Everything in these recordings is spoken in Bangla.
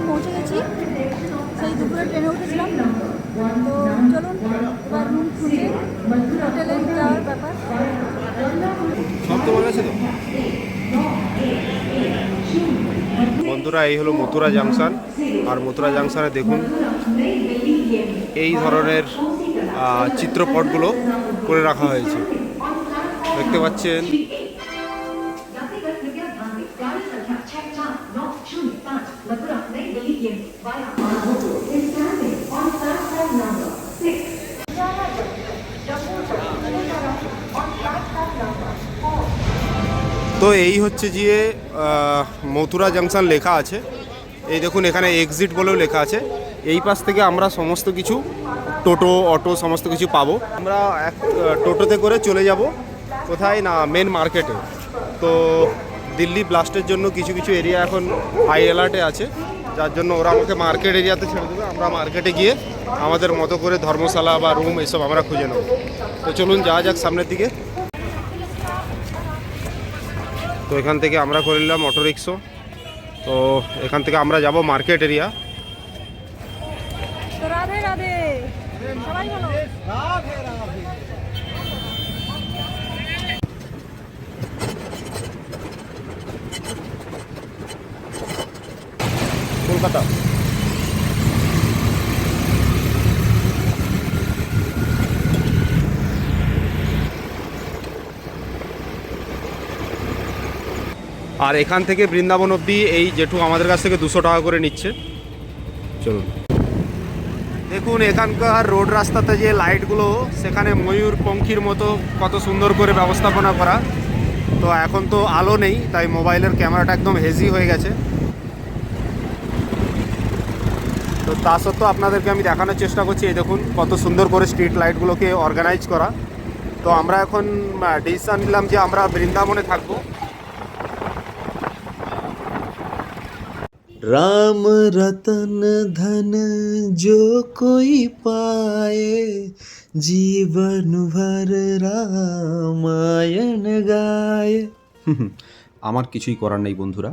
পৌঁছে গেছি, সেই দুপুরে ট্রেনে উঠেছিলাম। তো চলুন এবার রুম খুঁজে হোটেলে যাওয়ার ব্যাপার। সব তো বলেছে তো বন্ধুরা, এই হলো মথুরা জাংশন। আর মথুরা জাংশনে দেখুন এই ধরনের চিত্রপটগুলো করে রাখা হয়েছে, দেখতে পাচ্ছেন। তো এই হচ্ছে যে মথুরা জাংশন লেখা আছে, এই দেখুন এখানে এক্সিট বলেও লেখা আছে। এই পাশ থেকে আমরা সমস্ত কিছু টোটো অটো সমস্ত কিছু পাবো। আমরা এক টোটোতে করে চলে যাব কোথায় না, মেন মার্কেটে। তো দিল্লি ব্লাস্টের জন্য কিছু কিছু এরিয়া এখন হাই অ্যালার্টে আছে, যার জন্য ওরা আমাকে মার্কেট এরিয়াতে ছেড়ে দেবে। আমরা মার্কেটে গিয়ে আমাদের মতো করে ধর্মশালা বা রুম এসব আমরা খুঁজে নেব। তো চলুন যাওয়া যাক সামনের দিকে। তো এখান থেকে আমরা করে নিলাম অটো রিক্সা। তো এখান থেকে আমরা যাব মার্কেট এরিয়া। রাধে রাধে, সবাই বলো রাধে রাধে। কলকাতা। আর এখান থেকে বৃন্দাবন অবধি এই জেঠু আমাদের কাছ থেকে 200 টাকা করে নিচ্ছে। চলুন দেখুন এখানকার রোড রাস্তাতে যে লাইটগুলো, সেখানে ময়ূর পঙ্খির মতো কত সুন্দর করে ব্যবস্থাপনা করা। তো এখন তো আলো নেই, তাই মোবাইলের ক্যামেরাটা একদম হেজি হয়ে গেছে। তো তা সত্ত্বেও আপনাদেরকে আমি দেখানোর চেষ্টা করছি। এই দেখুন কত সুন্দর করে স্ট্রিট লাইটগুলোকে অর্গানাইজ করা। তো আমরা এখন ডিসিশন নিলাম যে আমরা বৃন্দাবনে থাকবো। राम रतन धन जो कोई पाए जीवन भर रामायण गाए। আমার কিছুই করার নেই বন্ধুরা,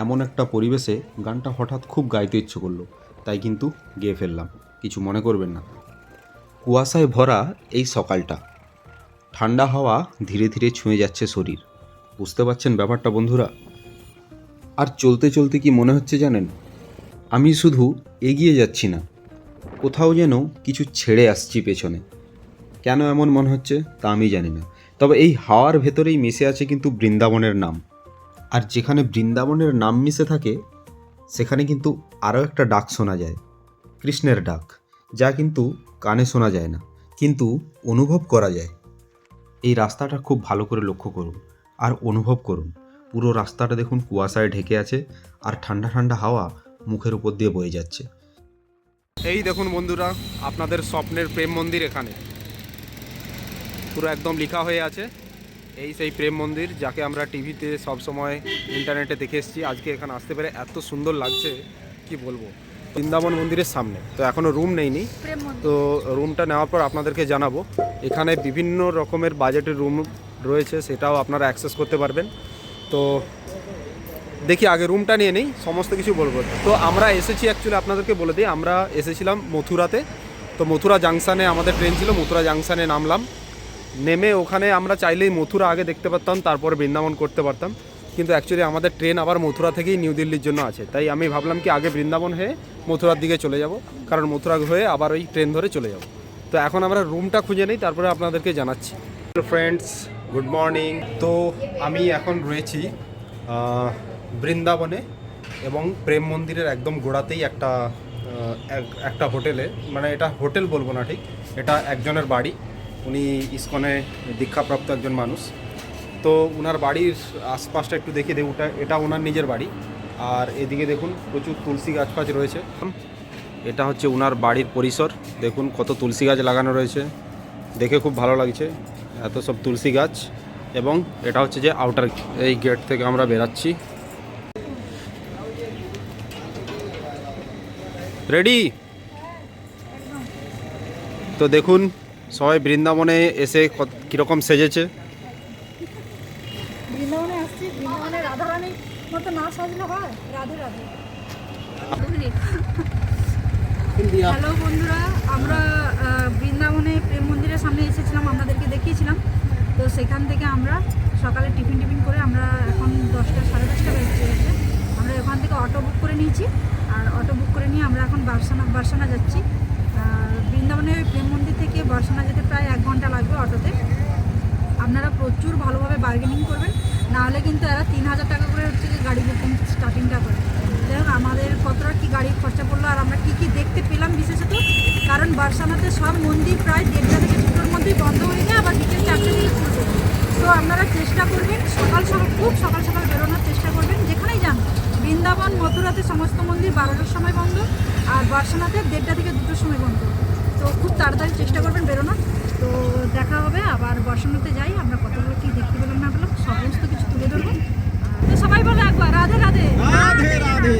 এমন একটা পরিবেশে গানটা হঠাৎ খুব গাইতে ইচ্ছে করলো, তাই কিন্তু গেয়ে ফেললাম, কিছু মনে করবেন না। কুয়াশায় ভরা এই সকালটা, ঠান্ডা হাওয়া ধীরে ধীরে ছুঁয়ে যাচ্ছে শরীর, বুঝতে পারছেন ব্যাপারটা বন্ধুরা? আর চলতে চলতে কি মনে হচ্ছে জানেন, আমি শুধু এগিয়ে যাচ্ছি না, কোথাও যেন কিছু ছেড়ে আসছি পেছনে। কেন এমন মনে হচ্ছে তা আমি জানি না, তবে এই হাওয়ার ভেতরেই মিশে আছে কিন্তু বৃন্দাবনের নাম। আর যেখানে বৃন্দাবনের নাম মিশে থাকে, সেখানে কিন্তু আরও একটা ডাক শোনা যায়, কৃষ্ণের ডাক, যা কিন্তু কানে শোনা যায় না, কিন্তু অনুভব করা যায়। এই রাস্তাটা খুব ভালো করে লক্ষ্য করুন আর অনুভব করুন। পুরো রাস্তাটা দেখুন কুয়াশায় ঢেকে আছে, আর ঠান্ডা ঠান্ডা হাওয়া মুখের উপর দিয়ে বয়ে যাচ্ছে। এই দেখুন বন্ধুরা, আপনাদের স্বপ্নের প্রেম মন্দির এখানে পুরো একদম লেখা হয়ে আছে। এই সেই প্রেম মন্দির যাকে আমরা টিভিতে সবসময় ইন্টারনেটে দেখে এসেছি। আজকে এখানে আসতে পেরে এত সুন্দর লাগছে কি বলবো। বৃন্দাবন মন্দিরের সামনে তো এখনও রুম নেইনি, তো রুমটা নেওয়ার পর আপনাদেরকে জানাবো। এখানে বিভিন্ন রকমের বাজেটের রুম রয়েছে, সেটাও আপনারা অ্যাক্সেস করতে পারবেন। তো দেখি আগে রুমটা নিয়ে নেই, সমস্ত কিছু বলবো। তো আমরা এসেছি, অ্যাকচুয়ালি আপনাদেরকে বলে দিই, আমরা এসেছিলাম মথুরাতে। তো মথুরা জাংশনে আমাদের ট্রেন ছিল, মথুরা জাংশনে নামলাম। নেমে ওখানে আমরা চাইলেই মথুরা আগে দেখতে পারতাম, তারপরে বৃন্দাবন করতে পারতাম, কিন্তু অ্যাকচুয়ালি আমাদের ট্রেন আবার মথুরা থেকেই নিউ দিল্লির জন্য আছে। তাই আমি ভাবলাম কি আগে বৃন্দাবন হয়ে মথুরার দিকে চলে যাব, কারণ মথুরা হয়ে আবার ওই ট্রেন ধরে চলে যাব। তো এখন আমরা রুমটা খুঁজে নেই, তারপরে আপনাদেরকে জানাচ্ছি। Friends, good morning. তো আমি এখন রয়েছি বৃন্দাবনে এবং প্রেম মন্দিরের একদম গোড়াতেই একটা হোটেলে, মানে এটা হোটেল বলবো না ঠিক, এটা একজনের বাড়ি। উনি ইসকনে দীক্ষাপ্রাপ্ত একজন মানুষ। তো ওনার বাড়ির আশপাশটা একটু দেখিয়ে দেব। এটা ওনার নিজের বাড়ি। আর এদিকে দেখুন প্রচুর তুলসী গাছ ফাছ রয়েছে। এটা হচ্ছে ওনার বাড়ির পরিসর, দেখুন কত তুলসী গাছ লাগানো রয়েছে, দেখে খুব ভালো লাগছে এত সব তুলসী গাছ। এবং এটা হচ্ছে যে আউটার, এই গেট থেকে আমরা বেরাচ্ছি। রেডি? তো দেখুন সবাই বৃন্দাবনে এসে কীরকম সেজেছে। বৃন্দাবনে আসছি, বৃন্দাবনে রাধারানীর মতো না সাজলে হয়? রাধে রাধে। হিন্দি। হ্যালো বন্ধুরা, আমরা বৃন্দাবনে প্রেম মন্দিরের সামনে এসেছিলাম, আপনাদেরকে দেখিয়েছিলাম। তো সেখান থেকে আমরা সকালে টিফিন করে আমরা এখন 10টা সাড়ে 10টা বেজে গেছে। আমরা ওখান থেকে অটো বুক করে নিয়েছি, আর অটো বুক করে নিয়ে আমরা এখন বারসানা যাচ্ছি। বৃন্দাবনের প্রেম মন্দির থেকে বারসানা যেতে প্রায় 1 ঘন্টা লাগবে অটোতে। আপনারা প্রচুর ভালোভাবে বার্গেনিং করবেন, নাহলে কিন্তু এরা 3000 টাকা করে হচ্ছে কি গাড়ি বুকিং স্টার্টিংটা করে। যাই হোক, আমাদের কতটা কি গাড়ি খরচা পড়লো আর আমরা কি দেখতে পেলাম বিশেষত, কারণ বারসানাতে সব মন্দির প্রায় 1:30 থেকে 2টোর মধ্যেই বন্ধ হয়ে যায়, আবার বিকেল 4টে থেকে খুলবে। তো আপনারা চেষ্টা করবেন খুব সকাল বেরোনোর চেষ্টা করবেন। যেখানেই যান, বৃন্দাবন মথুরাতে সমস্ত মন্দির 12টার সময় বন্ধ, আর বারসানাতে 1:30 থেকে 2টোর সময় বন্ধ। তো খুব তাড়াতাড়ি চেষ্টা করবেন বেরোনোর। তো দেখা হবে আবার বারসানাতে যাই, আমরা কতগুলো কী দেখতে পেলাম না পেলাম সমস্ত কিছু তুলে ধরবো। তো সবাই বলে একবার রাধে রাধে রাধে রাধে।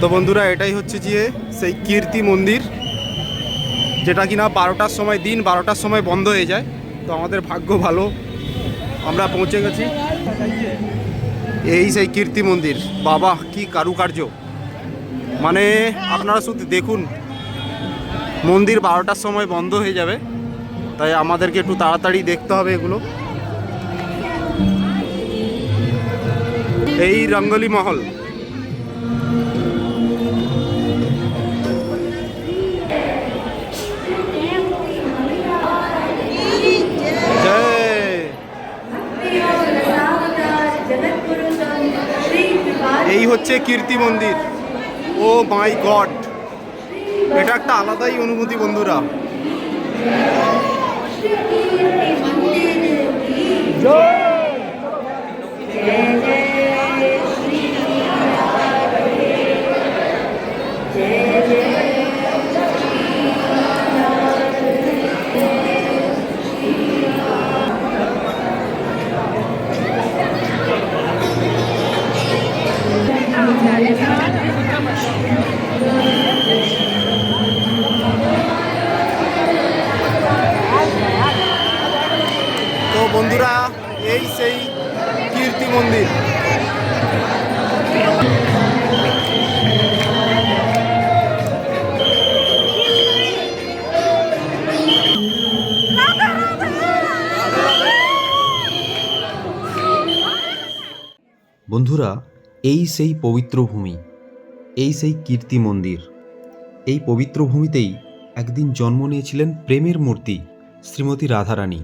তো বন্ধুরা, এটাই হচ্ছে যে সেই কীর্তি মন্দির, যেটা কিনা 12টার সময়, দিন 12টার সময় বন্ধ হয়ে যায়। তো আমাদের ভাগ্য ভালো, আমরা পৌঁছে গেছি। এই সেই কীর্তি মন্দির। বাবা, কি কারুকার্য! মানে আপনারা শুধু দেখুন, মন্দির 12টার সময় বন্ধ হয়ে যাবে, তাই আমাদেরকে একটু তাড়াতাড়ি দেখতে হবে এগুলো। এই রঙ্গলি মহল। এই হচ্ছে কীর্তি মন্দির। ও মাই গড, এটা একটা আলাদাই অনুভূতি বন্ধুরা। তো বন্ধুরা, এই সেই কীর্তি মন্দির। বন্ধুরা, এই সেই পবিত্র ভূমি, এই সেই কীর্তি মন্দির। এই পবিত্র ভূমিতেই একদিন জন্ম নিয়েছিলেন প্রেমের মূর্তি শ্রীমতী রাধারানী।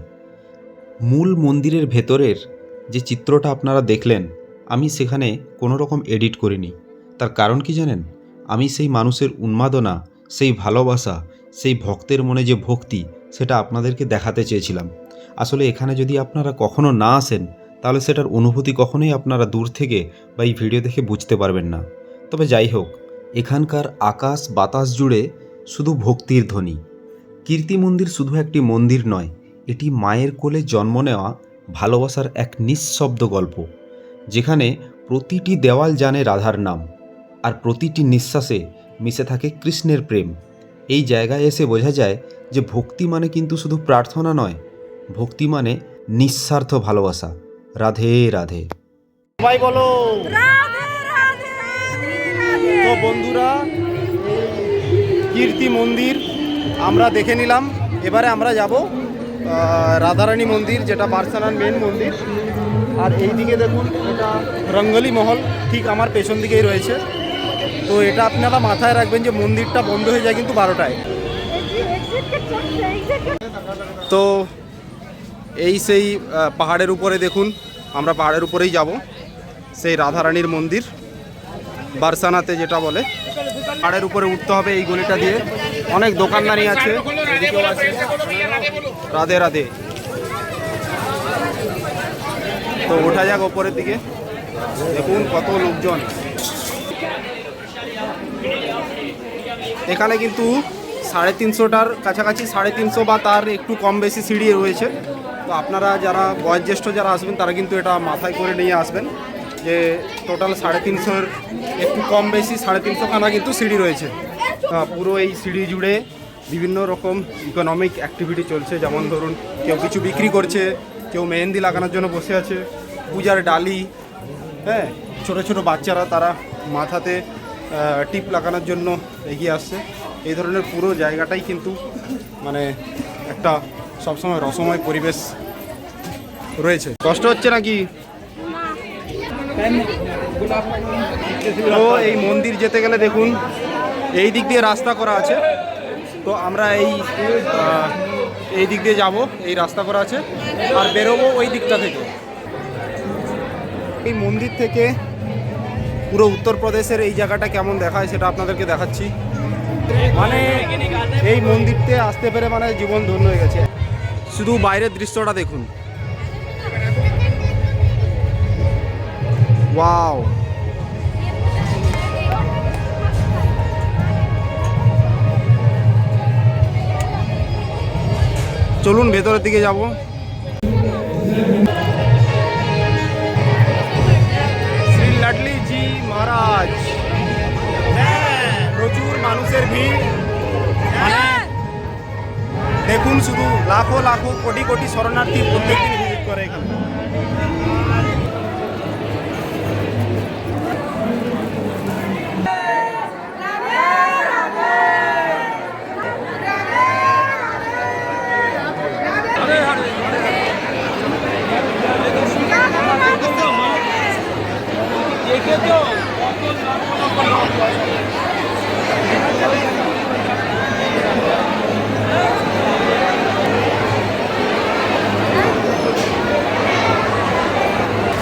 মূল মন্দিরের ভেতরের যে চিত্রটা আপনারা দেখলেন, আমি সেখানে কোনো রকম এডিট করিনি। তার কারণ কি জানেন? আমি সেই মানুষের উন্মাদনা, সেই ভালোবাসা, সেই ভক্তের মনে যে ভক্তি, সেটা আপনাদেরকে দেখাতে চেয়েছিলাম। আসলে এখানে যদি আপনারা কখনো না আসেন, তাহলে সেটার অনুভূতি কখনোই আপনারা দূর থেকে বা এই ভিডিও দেখে বুঝতে পারবেন না। তবে যাই হোক, এখানকার আকাশ বাতাস জুড়ে শুধু ভক্তির ধ্বনি। কীর্তি মন্দির শুধু একটি মন্দির নয়, এটি মায়ের কোলে জন্ম নেওয়া ভালোবাসার এক নিঃশব্দ গল্প, যেখানে প্রতিটি দেওয়াল জানে রাধার নাম, আর প্রতিটি নিঃশ্বাসে মিশে থাকে কৃষ্ণের প্রেম। এই জায়গায় এসে বোঝা যায় যে ভক্তি মানে কিন্তু শুধু প্রার্থনা নয়, ভক্তি মানে নিঃস্বার্থ ভালোবাসা। রাধে রাধে। সবাই বলো রাধে রাধে রাধে। তো বন্ধুরা, কীর্তি মন্দির আমরা দেখে নিলাম। এবারে আমরা যাব রাধারানী মন্দির, যেটা বারসানার মেন মন্দির। আর এই দিকে দেখুন, এটা রঙ্গলি মহল ঠিক আমার পেছন দিকেই রয়েছে। তো এটা আপনারা মাথায় রাখবেন যে মন্দিরটা বন্ধ হয়ে যায় কিন্তু 12টায়। তো এই সেই পাহাড়ের উপরে দেখুন, আমরা পাহাড়ের উপরেই যাব, সেই রাধারানীর মন্দির বারসানাতে যেটা বলে। পাহাড়ের উপরে উঠতে হবে এই গলিটা দিয়ে, অনেক দোকানদানি আছে, এদিকেও আছে। রাধে রাধে। তো ওঠা যাক ওপরের দিকে, দেখুন কত লোকজন। এখানে কিন্তু 350টার কাছাকাছি, 350 বা তার একটু কম বেশি সিঁড়ি রয়েছে। তো আপনারা যারা বয়োজ্যেষ্ঠ যারা আসবেন, তারা কিন্তু এটা মাথায় করে নিয়ে আসবেন। যে টোটাল 350-এর একটু কম বেশি 350 খানা কিন্তু সিঁড়ি রয়েছে। পুরো এই সিঁড়ি জুড়ে বিভিন্ন রকম ইকোনমিক অ্যাক্টিভিটি চলছে, যেমন ধরুন কেউ কিছু বিক্রি করছে, কেউ মেহেন্দি লাগানোর জন্য বসে আছে, পূজার ডালি, হ্যাঁ, ছোটো ছোটো বাচ্চারা তারা মাথাতে টিপ লাগানোর জন্য এগিয়ে আসছে। এই ধরনের পুরো জায়গাটাই কিন্তু মানে একটা সবসময় রসময় পরিবেশ রয়েছে। কষ্ট হচ্ছে নাকি? তো এই মন্দির যেতে গেলে দেখুন এই দিক দিয়ে রাস্তা করা আছে, তো আমরা এই দিক দিয়ে যাব, এই রাস্তা করা আছে, আর বেরোবো ওই দিকটা থেকে। এই মন্দির থেকে পুরো উত্তরপ্রদেশের এই জায়গাটা কেমন দেখায় সেটা আপনাদেরকে দেখাচ্ছি। মানে এই মন্দিরতে আসতে পেরে মানে জীবন ধন্য হয়ে গেছে। শুধু বাইরের দৃশ্যটা দেখুন, ওয়াও। চলুন ভেতরের দিকে যাব। শ্রী লাডলি জি মহারাজ, প্রচুর মানুষের ভিড়, মানে দেখুন শুধু লাখো লাখো কোটি কোটি শরণার্থী প্রত্যেকদিন ভিজিট করে এখানে।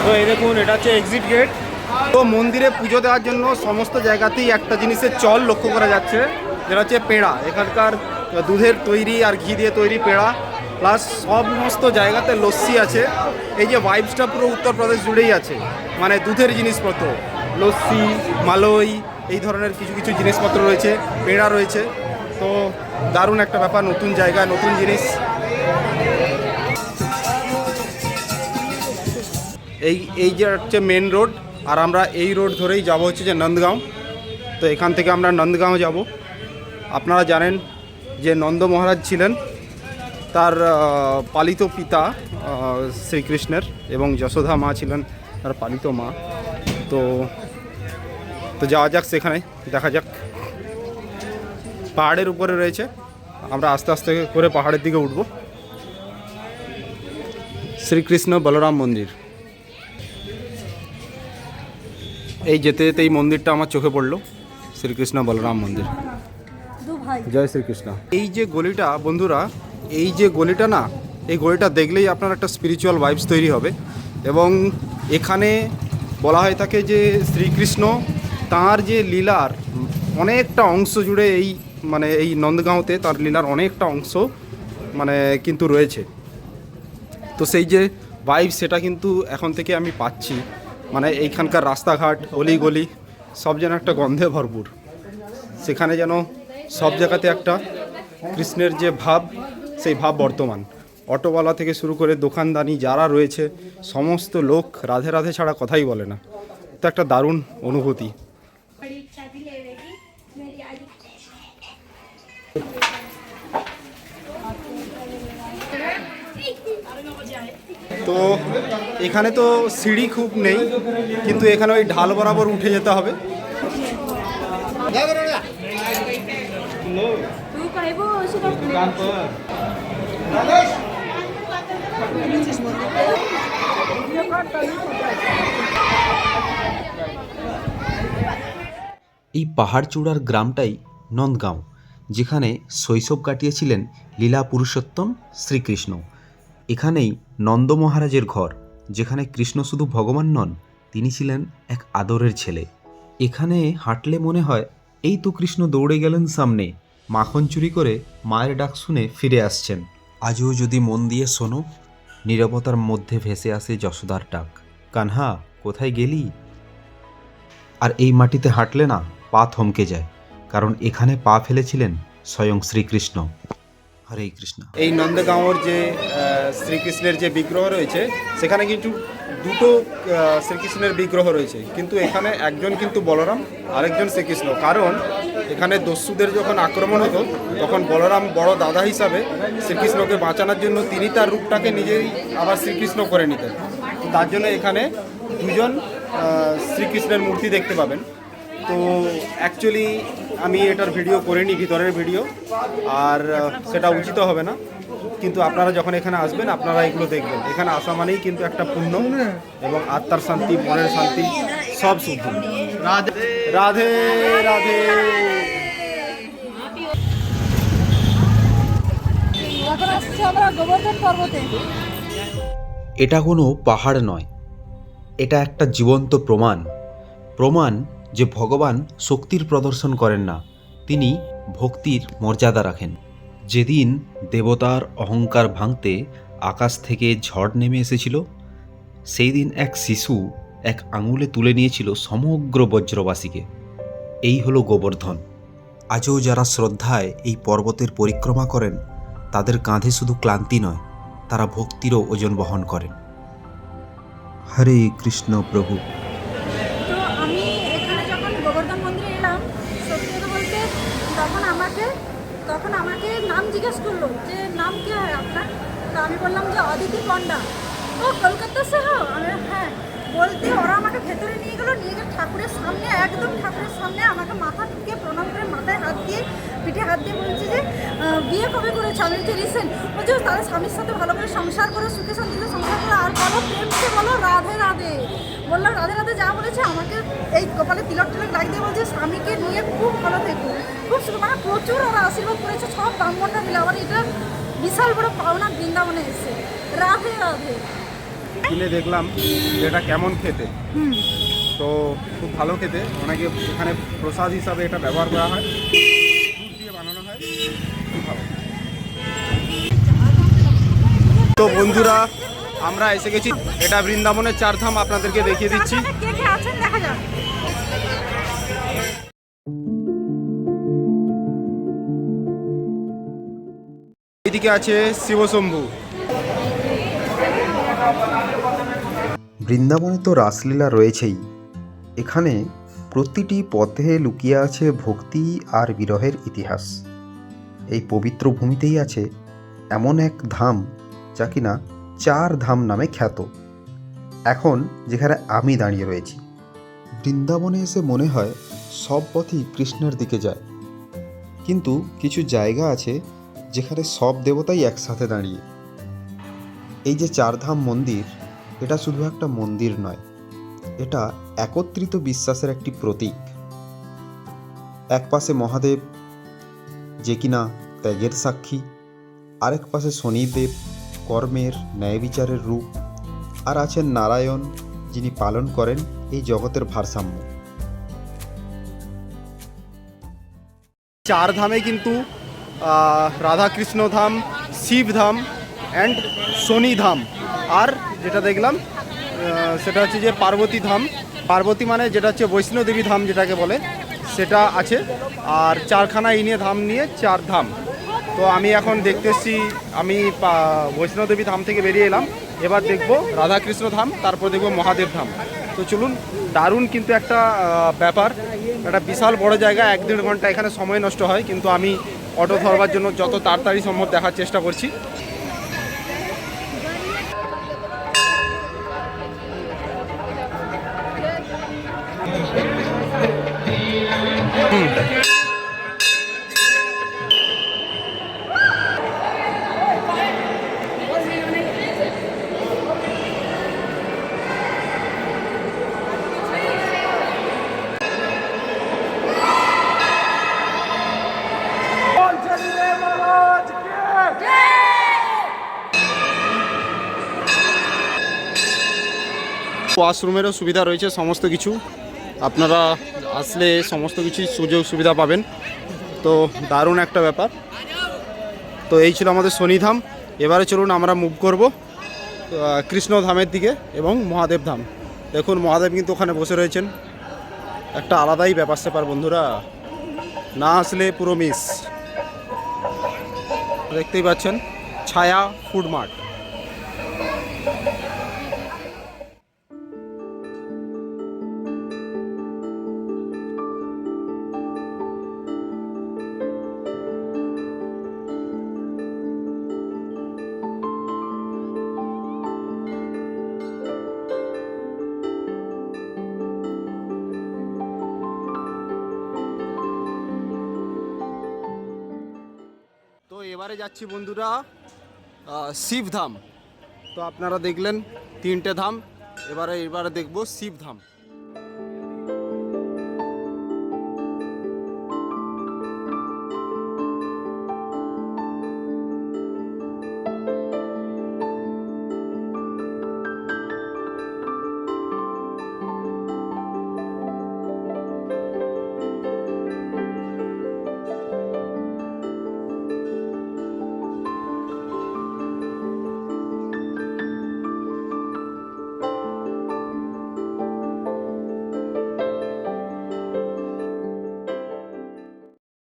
তো এই দেখুন, এটা হচ্ছে এক্সিট গেট। তো মন্দিরে পুজো দেওয়ার জন্য সমস্ত জায়গাতেই একটা জিনিসের চল লক্ষ্য করা যাচ্ছে, যেটা হচ্ছে পেড়া। এখানকার দুধের তৈরি আর ঘি দিয়ে তৈরি পেড়া, প্লাস সমস্ত জায়গাতে লস্যি আছে। এই যে ভাইবসটা পুরো উত্তরপ্রদেশ জুড়েই আছে, মানে দুধের জিনিসপত্র, লস্যি, মালই, এই ধরনের কিছু কিছু জিনিসপত্র রয়েছে, পেড়া রয়েছে। তো দারুণ একটা ব্যাপার, নতুন জায়গা, নতুন জিনিস। এই যে হচ্ছে মেন রোড, আর আমরা এই রোড ধরেই যাব হচ্ছে যে নন্দগাঁও। তো এখান থেকে আমরা নন্দগাঁও যাব। আপনারা জানেন যে নন্দ মহারাজ ছিলেন তার পালিত পিতা শ্রীকৃষ্ণের, এবং যশোদা মা ছিলেন তার পালিত মা। তো যাওয়া যাক সেখানে, দেখা যাক। পাহাড়ের উপরে রয়েছে, আমরা আস্তে আস্তে করে পাহাড়ের দিকে উঠব। শ্রীকৃষ্ণ বলরাম মন্দির। এই যেতে যেতে এই মন্দিরটা আমার চোখে পড়লো, শ্রীকৃষ্ণ বলরাম মন্দির। জয় শ্রীকৃষ্ণ। এই যে গলিটা বন্ধুরা, এই যে গলিটা না, এই গলিটা দেখলেই আপনার একটা স্পিরিচুয়াল ভাইবস তৈরি হবে। এবং এখানে বলা হয়ে থাকে যে শ্রীকৃষ্ণ তাঁর যে লীলার অনেকটা অংশ জুড়ে এই নন্দগাঁওতে তার লীলার অনেকটা অংশ মানে কিন্তু রয়েছে। তো সেই যে ভাইব সেটা কিন্তু এখন থেকে আমি পাচ্ছি। মানে এইখানকার রাস্তাঘাট, অলিগলি সব যেন একটা গন্ধে ভরপুর। সেখানে যেন সব জায়গাতে একটা কৃষ্ণের যে ভাব, সেই ভাব বর্তমান। অটোওয়ালা থেকে শুরু করে দোকানদানি যারা রয়েছে, সমস্ত লোক রাধে রাধে ছাড়া কথাই বলে না। তো একটা দারুণ অনুভূতি। তো এখানে তো সিঁড়ি খুব নেই, কিন্তু এখানে ওই ঢাল বরাবর উঠে যেতে হবে। এই পাহাড় চূড়ার গ্রামটাই নন্দগাঁও, যেখানে শৈশব কাটিয়েছিলেন লীলা পুরুষোত্তম শ্রীকৃষ্ণ। এখানেই নন্দ মহারাজের ঘর, যেখানে কৃষ্ণ শুধু ভগবান নন, তিনি ছিলেন এক আদরের ছেলে। এখানে হাঁটলে মনে হয় এই তো কৃষ্ণ দৌড়ে গেলেন সামনে, মাখন চুরি করে মায়ের ডাক শুনে ফিরে আসছেন। আজও যদি মন দিয়ে শোনো, নীরবতার মধ্যে ভেসে আসে যশোদার ডাক, কানহা কোথায় গেলি? আর এই মাটিতে হাঁটলে না পা থমকে যায়, কারণ এখানে পা ফেলেছিলেন স্বয়ং শ্রীকৃষ্ণ। হরে কৃষ্ণ। এই নন্দগাঁওর যে শ্রীকৃষ্ণের যে বিগ্রহ রয়েছে, সেখানে কিন্তু দুটো শ্রীকৃষ্ণের বিগ্রহ রয়েছে, কিন্তু এখানে একজন কিন্তু বলরাম, আরেকজন শ্রীকৃষ্ণ। কারণ এখানে দস্যুদের যখন আক্রমণ হতো তখন বলরাম বড় দাদা হিসাবে শ্রীকৃষ্ণকে বাঁচানোর জন্য তিনি তার রূপটাকে নিজেই আবার শ্রীকৃষ্ণ করে নিতেন। তার জন্য এখানে দুজন শ্রীকৃষ্ণের মূর্তি দেখতে পাবেন। তো অ্যাকচুয়ালি আমি এটার ভিডিও করিনি, ভিতরের ভিডিও, আর সেটা উচিত হবে না, কিন্তু আপনারা যখন এখানে আসবেন আপনারা এগুলো দেখবেন। এখানে আসা মানেই কিন্তু একটা পুণ্য এবং আত্মার শান্তি, মনের শান্তি, সব শুদ্ধ। রাধে রাধে রাধে। এখন আসছি আমরা গোবর্ধন পর্বতে। এটা কোনো পাহাড় নয়, এটা একটা জীবন্ত প্রমাণ যে ভগবান শক্তির প্রদর্শন করেন না, তিনি ভক্তির মর্যাদা রাখেন। যেদিন দেবতার অহংকার ভাঙতে আকাশ থেকে ঝড় নেমে এসেছিল, সেই দিন এক শিশু এক আঙুলে তুলে নিয়েছিল সমগ্র ব্রজবাসীকে। এই হলো গোবর্ধন। আজও যারা শ্রদ্ধায় এই পর্বতের পরিক্রমা করেন, তাদের কাঁধে শুধু ক্লান্তি নয়, তারা ভক্তিরও ওজন বহন করেন। হরে কৃষ্ণ প্রভু। তো আমি এখানে যখন গোবর্ধন মন্দিরে এলাম, সত্যি কথা বলতে তখন আমাকে নাম জিজ্ঞেস করলো যে নাম কি হয় আপনার। তো আমি বললাম যে অদিতি পণ্ডা। ও কলকাতা সে হো? আমি হ্যাঁ। বলতে ওরা আমাকে ভেতরে নিয়ে গেলো, নিয়ে গিয়ে ঠাকুরের সামনে, একদম ঠাকুরের সামনে আমাকে মাথা ঠুকে প্রণাম করে মাথায় হাত দিয়ে, পিঠে হাত দিয়ে বলছে যে বিয়ে কবে করেছে? আমি যে রিসেন্ট। বলছে তাদের স্বামীর সাথে ভালো করে সংসার করে, সুখে শান্তিতে সংসার করে, আর বলো প্রেমকে বলো রাধে রাধে। বললাম রাধে রাধে। যা বলেছে আমাকে এই কপালে তিলক টিলক লাগিয়ে দিয়ে বলছে স্বামীকে নিয়ে খুব ভালো থেকো, খুব সুখ। মানে প্রচুর ওরা আশীর্বাদ করেছে, সব ব্রাহ্মণরা মিলে। আমার এটা বিশাল বড় পাওনা বৃন্দাবনে এসে। রাধে রাধে। কিনে দেখলাম এটা কেমন খেতে, তো খুব ভালো খেতে। অনেকে এখানে প্রসাদ হিসাবে এটা ব্যবহার করা হয়, দুধ দিয়ে বানানো হয়, খুব ভালো। তো বন্ধুরা, আমরা এসে গেছি, এটা বৃন্দাবনের চারধাম, আপনাদেরকে দেখিয়ে দিচ্ছি। কে কে আছেন দেখা যাক। এইদিকে আছে শিবশম্ভু। বৃন্দাবনে তো রাসলীলা রয়েছেই, এখানে প্রতিটি পথে লুকিয়ে আছে ভক্তি আর বিরহের ইতিহাস। এই পবিত্র ভূমিতেই আছে এমন এক ধাম যা কিনা 4 ধাম নামে খ্যাত। এখন যেখানে আমি দাঁড়িয়ে রয়েছি, বৃন্দাবনে এসে মনে হয় সব পথই কৃষ্ণের দিকে যায়, কিন্তু কিছু জায়গা আছে যেখানে সব দেবতাই একসাথে দাঁড়িয়ে। এই যে 4 ধাম মন্দির, এটা শুধু একটা মন্দির নয়, এটা একত্রিত বিশ্বাসের একটি প্রতীক। এক পাশে মহাদেব, যে কিনা ত্যাগের সাক্ষী, আরেক পাশে শনিদেব, কর্মের ন্যায় বিচারের রূপ, আর আছেন নারায়ণ, যিনি পালন করেন এই জগতের ভারসাম্য। 4 ধামে কিন্তু রাধাকৃষ্ণ ধাম, শিব ধাম অ্যান্ড শনি ধাম, আর যেটা দেখলাম সেটা হচ্ছে যে পার্বতী ধাম। পার্বতী মানে যেটা হচ্ছে বৈষ্ণোদেবী ধাম যেটাকে বলে, সেটা আছে। আর 4খানা এই নিয়ে ধাম নিয়ে 4 ধাম। তো আমি এখন দেখতে এসেছি, আমি বৈষ্ণোদেবী ধাম থেকে বেরিয়ে এলাম, এবার দেখব রাধাকৃষ্ণ ধাম, তারপর দেখব মহাদেব ধাম। তো চলুন, দারুণ কিন্তু একটা ব্যাপার, একটা বিশাল বড় জায়গা, 1-1.5 ঘন্টা এখানে সময় নষ্ট হয়, কিন্তু আমি অটো ধরবার জন্য যত তাড়াতাড়ি সম্ভব দেখার চেষ্টা করছি। ওয়াশরুমেরও সুবিধা রয়েছে, সমস্ত কিছু আপনারা আসলে সমস্ত কিছু সুযোগ সুবিধা পাবেন। তো দারুণ একটা ব্যাপার। তো এই ছিল আমাদের শনিধাম। এবারে চলুন আমরা মুভ করব কৃষ্ণ ধামের দিকে এবং মহাদেব ধাম। দেখুন মহাদেব কিন্তু ওখানে বসে রয়েছেন, একটা আলাদাই ব্যাপার স্যাপার বন্ধুরা, না আসলে পুরো মিস। দেখতেই পাচ্ছেন ছায়া ফুড মার্ট। এবারে যাচ্ছি বন্ধুরা শিবধাম। তো আপনারা দেখলেন 3টে ধাম, এবারে দেখবো শিবধাম।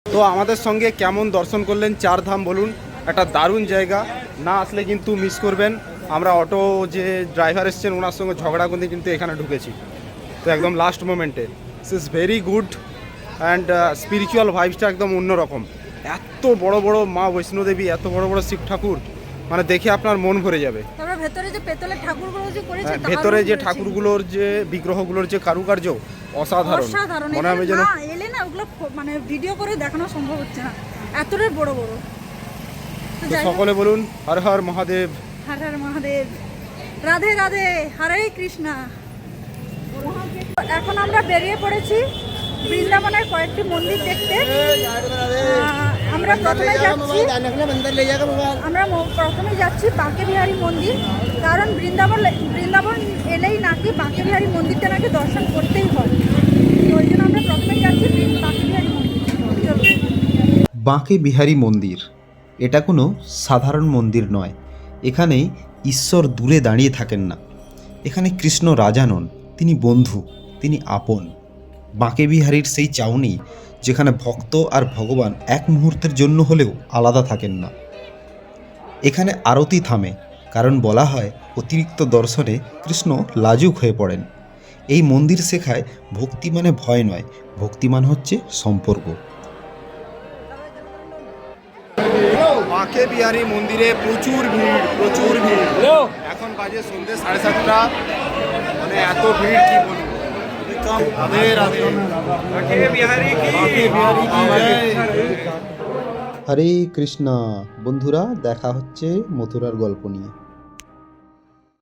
তো আমাদের সঙ্গে কেমন দর্শন করলেন 4 ধাম বলুন? একটা দারুণ জায়গা, না আসলে কিন্তু মিস করবেন। আমরা অটো যে ড্রাইভার এসছেন ওনার সঙ্গে ঝগড়া করতে কিন্তু এখানে ঢুকেছি, তো একদম last moment. This is very good and spiritual ভাইবসটা একদম অন্যরকম। এত বড় বড় মা বৈষ্ণোদেবী, এত বড় বড় শিব ঠাকুর, মানে দেখে আপনার মন ভরে যাবে। তারপরে ভেতরে যে পেতলের ঠাকুরগুলো যে করেছে, ভেতরে যে ঠাকুরগুলোর যে বিগ্রহগুলোর যে কারুকার্য অসাধারণ, অসাধারণ। মনে হবে যেন এলে না ওগুলো মানে ভিডিও করে দেখানো সম্ভব হচ্ছে না, এতটাই বড় বড়। তো তো সকলে বলুন হর হর মহাদেব। হর হর মহাদেব, রাধে রাধে, হরে কৃষ্ণা। এখন আমরা বেরিয়ে পড়েছি বৃন্দাবনের কয়েকটি মন্দির দেখতে। আমরা প্রথমে যাচ্ছি বাঁকে বিহারী মন্দির, কারণ বৃন্দাবন এলেই নাকি বাঁকে বিহারী মন্দিরটা নাকি দর্শন করতেই হয়। ওই জন্য আমরা প্রথমেই যাচ্ছি বাঁকে বিহারী মন্দির। বাঁকে বিহারী মন্দির এটা কোনো সাধারণ মন্দির নয়। এখানে ঈশ্বর দূরে দাঁড়িয়ে থাকেন না, এখানে কৃষ্ণ রাজা নন, তিনি বন্ধু, তিনি আপন। বাঁকে বিহারীর সেই চাউনি যেখানে ভক্ত আর ভগবান এক মুহূর্তের জন্য হলেও আলাদা থাকেন না। এখানে আরতি থামে, কারণ বলা হয় অতিরিক্ত দর্শনে কৃষ্ণ লাজুক হয়ে পড়েন। এই মন্দির শেখায় ভক্তি মানে ভয় নয়, ভক্তিমান হচ্ছে সম্পর্ক। বাঁকে বিহারী মন্দিরে প্রচুর ভিড়। এখন বাজে সন্ধ্যে 7:30, মানে এত ভিড় কি বলবো। রাধে রাধে, বাঁকে বিহারী কি হরে কৃষ্ণা। বন্ধুরা, দেখা হচ্ছে মথুরার গল্প নিয়ে।